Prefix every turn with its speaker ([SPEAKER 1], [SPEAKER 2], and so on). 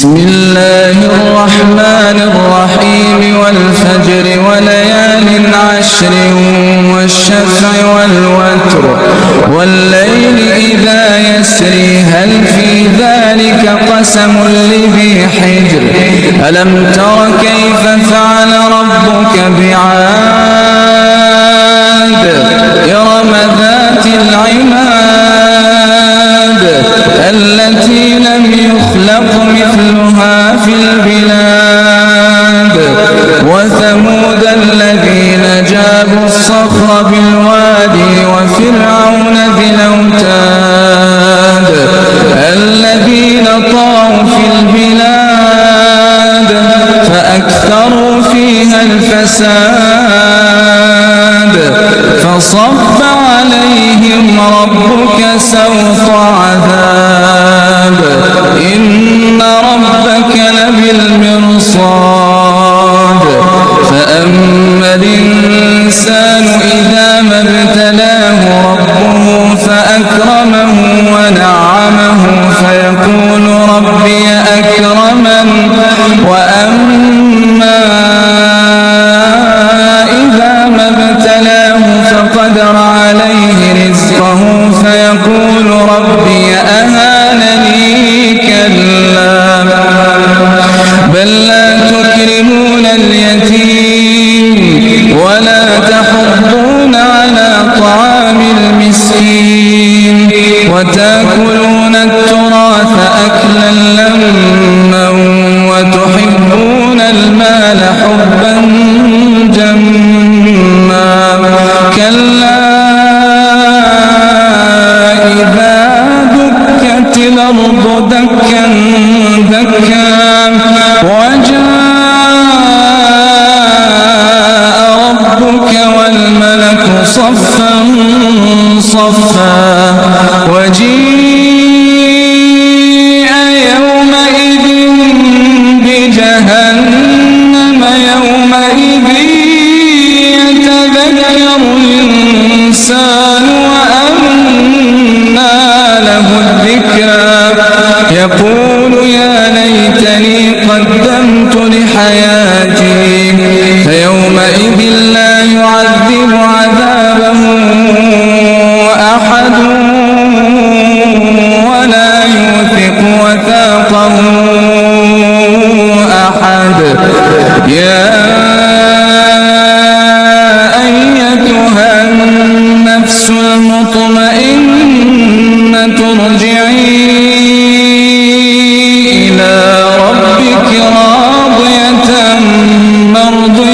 [SPEAKER 1] بسم الله الرحمن الرحيم والفجر وليال عشر والشفع والوتر والليل إذا يسري هل في ذلك قسم لذي حجر ألم تر كيف فعل ربك بعاد إرم ذات العماد التي لم يخلق مثلها في البلاد وثمود الذين جابوا الصخر بالوادي وفرعون ذي الأوتاد الذين طغوا في البلاد فأكثروا فيها الفساد فصب عليهم ربك سوط عذاب إن ربك لبالمرصاد فأما الإنسان إذا ما ابتلاه ربه فأكرمه ونعمه فيقول ربي أكرمن وأما إذا ما ابتلاه فقدر عليه رزقه فيقول ربي أهانني كلا بل لا تكرمون اليتيم ولا تحضون على طعام المسكين وتأكلون التراث أكلا لما وتحبون المال حبا جما كلا إذا دكت الأرض دكا دكا وجاء ربك والملك صفا صفا وجيء يومئذ بجهنم يومئذ يتذكر الإنسان وأنى له الذكرى يقول يا ليتني قدمت لحياتي فيومئذ لا يعذب عذابه أحد ولا يوثق وثاقه أحد يا أيتها النفس المطمئنة ارجعي إلى ربك راضية مرضية